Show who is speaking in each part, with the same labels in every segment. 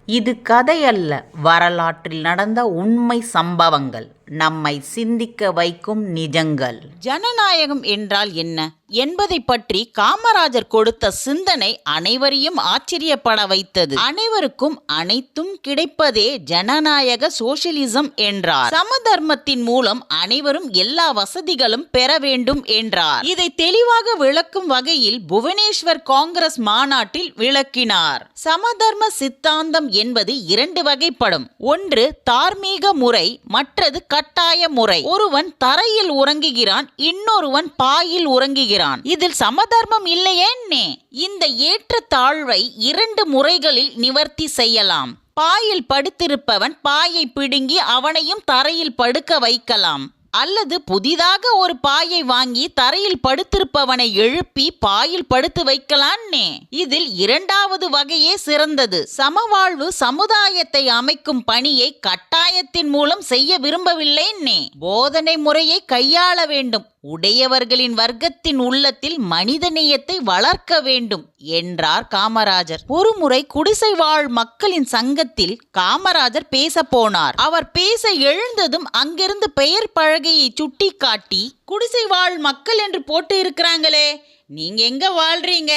Speaker 1: இது கதையல்ல, வரலாற்றில் நடந்த உண்மை சம்பவங்கள், நம்மை சிந்திக்க வைக்கும் நிஜங்கள்.
Speaker 2: ஜனநாயகம் என்றால் என்ன என்பதை பற்றி காமராஜர் கொடுத்த சிந்தனை அனைவரையும் ஆச்சரியப்பட வைத்தது. அனைவருக்கும் அனைத்தும் கிடைப்பதே ஜனநாயக சோசியலிசம் என்றார். சமதர்மத்தின் மூலம் அனைவரும் எல்லா வசதிகளும் பெற வேண்டும் என்றார். இதை தெளிவாக விளக்கும் வகையில் புவனேஸ்வர் காங்கிரஸ் மாநாட்டில் விளக்கினார். சமதர்ம சித்தாந்தம் என்பது இரண்டு வகைப்படும். ஒன்று தார்மீக முறை, மற்றது கட்டாய முறை. ஒருவன் தரையில் உறங்குகிறான், இன்னொருவன் பாயில் உறங்குகிறான். இதில் சமதர்மம் இல்லையேன்னே. இந்த ஏற்ற தாழ்வை இரண்டு முறைகளில் நிவர்த்தி செய்யலாம். பாயில் படுத்திருப்பவன் பாயை பிடுங்கி அவனையும் தரையில் படுக்க வைக்கலாம். அல்லது புதிதாக ஒரு பாயை வாங்கி தரையில் படுத்திருப்பவனை எழுப்பி பாயில் படுத்து வைக்கலான்னே. இதில் இரண்டாவது வகையே சிறந்தது. சமவாழ்வு சமுதாயத்தை அமைக்கும் பணியை கட்டாயத்தின் மூலம் செய்ய விரும்பவில்லைன்னே. போதனை முறையை கையாள வேண்டும். உடையவர்களின் வர்க்கத்தின் உள்ளத்தில் மனிதநேயத்தை வளர்க்க வேண்டும் என்றார் காமராஜர். ஒருமுறை குடிசை வாழ் மக்களின் சங்கத்தில் காமராஜர் பேச போனார். அவர் பேச எழுந்ததும் அங்கிருந்து பெயர் பலகையை சுட்டி காட்டி, குடிசை வாழ் மக்கள் என்று போட்டு இருக்கிறாங்களே, நீங்க எங்க வாழ்றீங்க,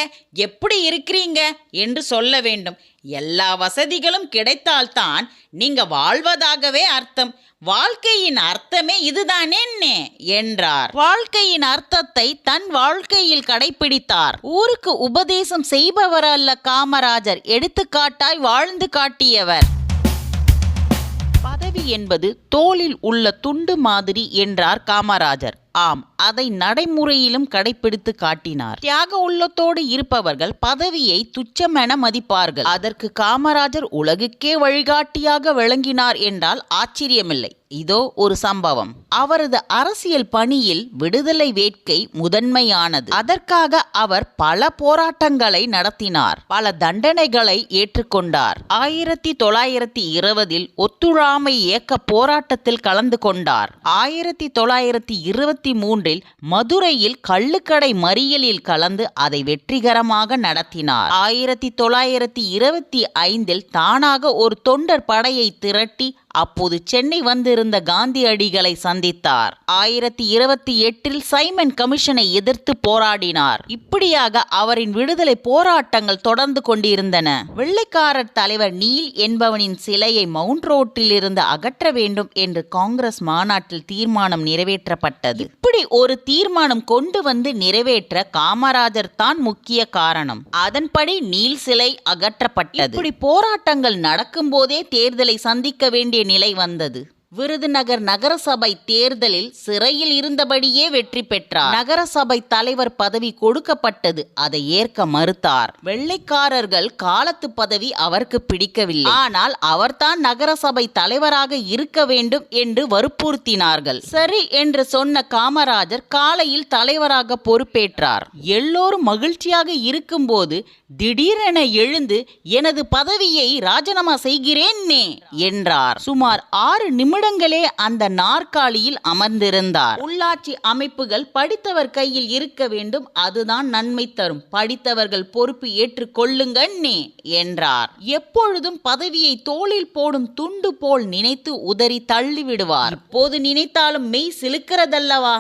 Speaker 2: எப்படி இருக்கிறீங்க என்று சொல்ல வேண்டும். எல்லா வசதிகளும் கிடைத்தால்தான் நீங்க வாழ்வதாகவே அர்த்தம். வாழ்க்கையின் அர்த்தமே இதுதானே என்றார். வாழ்க்கையின் அர்த்தத்தை தன் வாழ்க்கையில் கடைபிடித்தார். ஊருக்கு உபதேசம் செய்பவர் அல்ல காமராஜர், எடுத்துக்காட்டாய் வாழ்ந்து காட்டியவர். பதவி என்பது தோளில் உள்ள துண்டு மாதிரி என்றார் காமராஜர். ஆம், அதை நடைமுறையிலும் கடைபிடித்து காட்டினார். தியாக உள்ளத்தோடு இருப்பவர்கள் பதவியை துச்சமென மதிப்பார்கள். அதற்கு காமராஜர் உலகுக்கே வழிகாட்டியாக விளங்கினார் என்றால் ஆச்சரியமில்லை. இதோ ஒரு சம்பவம். அவரது அரசியல் பணியில் விடுதலை வேட்கை முதன்மையானது. அதற்காக அவர் பல போராட்டங்களை நடத்தினார், பல தண்டனைகளை ஏற்றுக்கொண்டார். 1920 ஒத்துழாமை இயக்க போராட்டத்தில் கலந்து கொண்டார். 1923 மதுரையில் கள்ளுக்கடை மறியலில் கலந்து அதை வெற்றிகரமாக நடத்தினார். 1925 தானாக ஒரு தொண்டர் படையை திரட்டி அப்போது சென்னை வந்திருந்த காந்தியடிகளை சந்தித்தார். 1928 சைமன் கமிஷனை எதிர்த்து போராடினார். இப்படியாக அவரின் விடுதலை போராட்டங்கள் தொடர்ந்து கொண்டிருந்தன. வெள்ளைக்காரர் தலைவர் நீல் என்பவனின் சிலையை மவுண்ட் ரோட்டில் இருந்து அகற்ற வேண்டும் என்று காங்கிரஸ் மாநாட்டில் தீர்மானம் நிறைவேற்றப்பட்டது. இப்படி ஒரு தீர்மானம் கொண்டு வந்து நிறைவேற்ற காமராஜர் தான் முக்கிய காரணம். அதன்படி நீல் சிலை அகற்றப்பட்டது. இப்படி போராட்டங்கள் நடக்கும் போதே தேர்தலை சந்திக்க வேண்டிய நிலை வந்தது. விருதுநகர் நகரசபை தேர்தலில் சிறையில் இருந்தபடியே வெற்றி பெற்றார். நகரசபை தலைவர் பதவி கொடுக்கப்பட்டது, அதை ஏற்க மறுத்தார். வெள்ளைக்காரர்கள் காலத்து பதவி அவருக்கு பிடிக்கவில்லை. ஆனால் அவர்தான் நகரசபை தலைவராக இருக்க வேண்டும் என்று வற்புறுத்தினார்கள். சரி என்று சொன்ன காமராஜர் காலையில் தலைவராக பொறுப்பேற்றார். எல்லோரும் மகிழ்ச்சியாக இருக்கும்போது திடீரென எழுந்து எனது பதவியை ராஜினாமா செய்கிறேன் என்றார். சுமார் 6 நிமிடங்களே அந்த நாற்காலியில் அமர்ந்திருந்தார். உள்ளாட்சி அமைப்புகள் படித்தவர் கையில் இருக்க வேண்டும், அதுதான் நன்மை தரும். படித்தவர்கள் பொறுப்பு ஏற்றுக்கொள்ளுங்க என்றார். எப்பொழுதும் பதவியை தோளில் போடும் துண்டு போல் நினைத்து உதறி தள்ளி விடுவார். இப்போது நினைத்தாலும் மெய் சிலுக்கிறதல்லவா.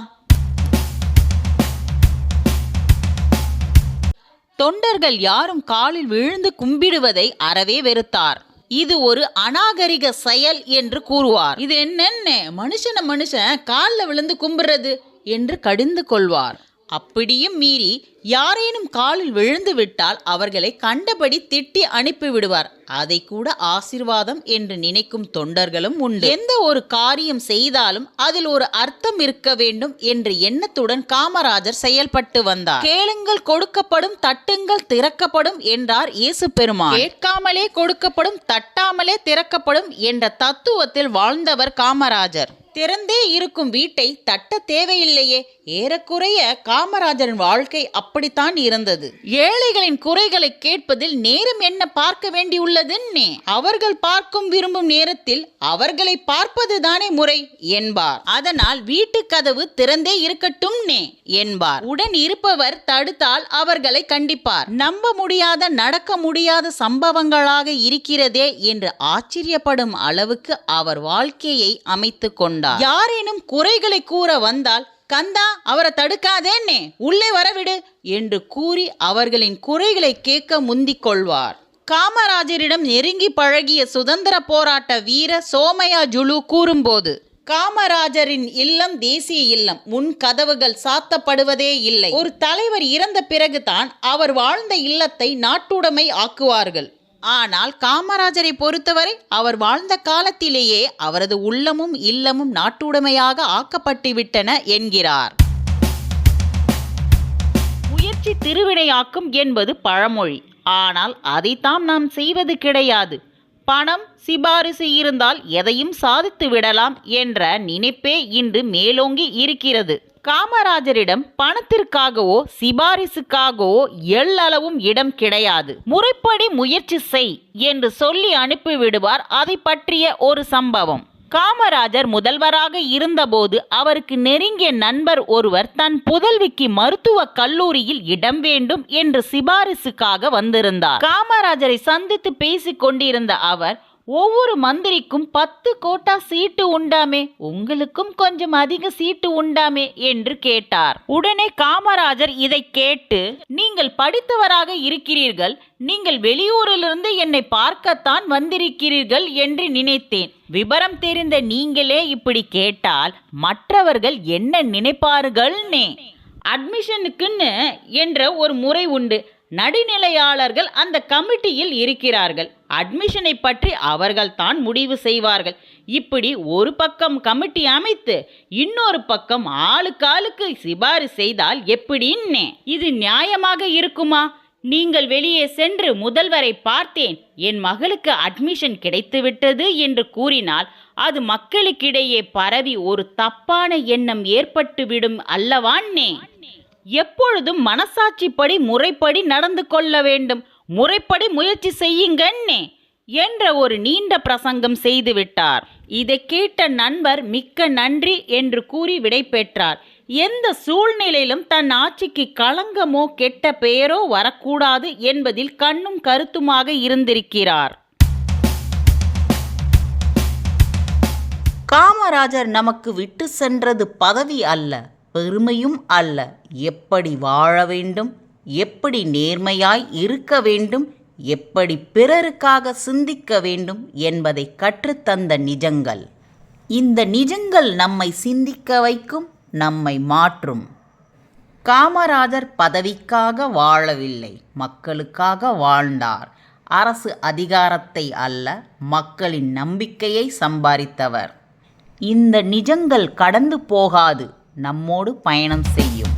Speaker 2: தொண்டர்கள் யாரும் காலில் விழுந்து கும்பிடுவதை அறவே வெறுத்தார். இது ஒரு அநாகரிக செயல் என்று கூறுவார். இது என்னென்ன மனுஷன் காலில் விழுந்து கும்பிடுறது என்று கடிந்து கொள்வார். அப்படியும் மீறி யாரேனும் காலில் விழுந்து விட்டால் அவர்களை கண்டபடி திட்டி அனுப்பிவிடுவார். அதை கூட ஆசீர்வாதம் என்று நினைக்கும் தொண்டர்களும் உண்டு. எந்த ஒரு காரியம் செய்தாலும் அதில் ஒரு அர்த்தம் இருக்க வேண்டும் என்ற எண்ணத்துடன் காமராஜர் செயல்பட்டு வந்தார். கேளுங்கள் கொடுக்கப்படும், தட்டுங்கள் திறக்கப்படும் என்றார் இயேசு பெருமான். கேட்காமலே கொடுக்கப்படும், தட்டாமலே திறக்கப்படும் என்ற தத்துவத்தில் வாழ்ந்தவர் காமராஜர். திறந்தே இருக்கும் வீட்டை தட்ட தேவையில்லையே. ஏறக்குறைய காமராஜரின் வாழ்க்கை அப்படித்தான் இருந்தது. ஏழைகளின் குறைகளை கேட்பதில் நேரம் என்ன பார்க்க வேண்டியுள்ளதுன்னே, அவர்கள் பார்க்கும் விரும்பும் நேரத்தில் அவர்களை பார்ப்பதுதானே முறை என்பார். அதனால் வீட்டு கதவு திறந்தே இருக்கட்டும்னே என்பார். உடன் இருப்பவர் தடுத்தால் அவர்களை கண்டிப்பார். நம்ப முடியாத, நடக்க முடியாத சம்பவங்களாக இருக்கிறதே என்று ஆச்சரியப்படும் அளவுக்கு அவர் வாழ்க்கையை அமைத்து கொண்டார். யாரேனும் குறைகளை கூற வந்தால், கந்தா அவரை தடுக்காதேன்னே, உள்ளே வரவிடு என்று கூறி அவர்களின் குறைகளை கேட்க முந்திக் கொள்வார். காமராஜரிடம் நெருங்கி பழகிய சுதந்திர போராட்ட வீர சோமயாஜுலு கூறும்போது, காமராஜரின் இல்லம் தேசிய இல்லம், முன் கதவுகள் சாத்தப்படுவதே இல்லை. ஒரு தலைவர் இறந்த பிறகுதான் அவர் வாழ்ந்த இல்லத்தை நாட்டுடைமை ஆக்குவார்கள். ஆனால் காமராஜரை பொறுத்தவரை அவர் வாழ்ந்த காலத்திலேயே அவரது உள்ளமும் இல்லமும் நாட்டுடைமையாக ஆக்கப்பட்டுவிட்டன என்கிறார். முயற்சி திருவினையாக்கும் என்பது பழமொழி. ஆனால் அதைத்தான் நாம் செய்வது கிடையாது. பணம், சிபாரிசு இருந்தால் எதையும் சாதித்து விடலாம் என்ற நினைப்பே இன்று மேலோங்கி இருக்கிறது. காமராஜரிடம் பணத்திற்காகவோ சிபாரிசுக்காகவோ எள்ளளவும் இடம் கிடையாது. முறைப்படி முயற்சி செய் என்று சொல்லி அனுப்பிவிடுவார். அதை பற்றிய ஒரு சம்பவம். காமராஜர் முதல்வராக இருந்தபோது அவருக்கு நெருங்கிய நண்பர் ஒருவர் தன் புதல்விக்கு மருத்துவக் கல்லூரியில் இடம் வேண்டும் என்று சிபாரிசுக்காக வந்திருந்தார். காமராஜரை சந்தித்து பேசிக் கொண்டிருந்த அவர், ஒவ்வொரு மந்திரிக்கும் 10 கோட்டா சீட்டு உண்டாமே, உங்களுக்கும் கொஞ்சம் அதிக சீட்டு உண்டாமே என்று கேட்டார். உடனே காமராஜர் இதை கேட்டு, நீங்கள் படித்தவராக இருக்கிறீர்கள், நீங்கள் வெளியூரிலிருந்து என்னை பார்க்கத்தான் வந்திருக்கிறீர்கள் என்று நினைத்தேன். விபரம் தெரிந்த நீங்களே இப்படி கேட்டால் மற்றவர்கள் என்ன நினைப்பார்கள்னே. அட்மிஷனுக்குன்னு என்ற ஒரு முறை உண்டு. நடுநிலையாளர்கள் அந்த கமிட்டியில் இருக்கிறார்கள். அட்மிஷனை பற்றி அவர்கள் தான் முடிவு செய்வார்கள். இப்படி ஒரு பக்கம் கமிட்டி அமைத்து இன்னொரு பக்கம் ஆளுக்கு சிபாரிசு செய்தால் எப்படின்னே? இது நியாயமாக இருக்குமா? நீங்கள் வெளியே சென்று முதல்வரை பார்த்தேன், என் மகளுக்கு அட்மிஷன் கிடைத்துவிட்டது என்று கூறினால் அது மக்களுக்கிடையே பரவி ஒரு தப்பான எண்ணம் ஏற்பட்டுவிடும் அல்லவான்னே. எப்பொழுதும் மனசாட்சிப்படி முறைப்படி நடந்து கொள்ள வேண்டும். முறைப்படி முயற்சி செய்யுங்கன்னே என்ற ஒரு நீண்ட பிரசங்கம் செய்துவிட்டார். இதை கேட்ட நண்பர் மிக்க நன்றி என்று கூறி விடை பெற்றார். எந்த சூழ்நிலையிலும் தன் ஆட்சிக்கு களங்கமோ கெட்ட பெயரோ வரக்கூடாது என்பதில் கண்ணும் கருத்துமாக இருந்திருக்கிறார்.
Speaker 1: காமராஜர் நமக்கு விட்டு சென்றது பதவி அல்ல, பெருமையும் அல்ல. எப்படி வாழ வேண்டும், எப்படி நேர்மையாய் இருக்க வேண்டும், எப்படி பிறருக்காக சிந்திக்க வேண்டும் என்பதை கற்றுத்தந்த நிஜங்கள். இந்த நிஜங்கள் நம்மை சிந்திக்க வைக்கும், நம்மை மாற்றும். காமராஜர் பதவிக்காக வாழவில்லை, மக்களுக்காக வாழ்ந்தார். அரசு அதிகாரத்தை அல்ல, மக்களின் நம்பிக்கையை சம்பாதித்தவர். இந்த நிஜங்கள் கடந்து போகாது, நம்மோடு பயணம் செய்யும்.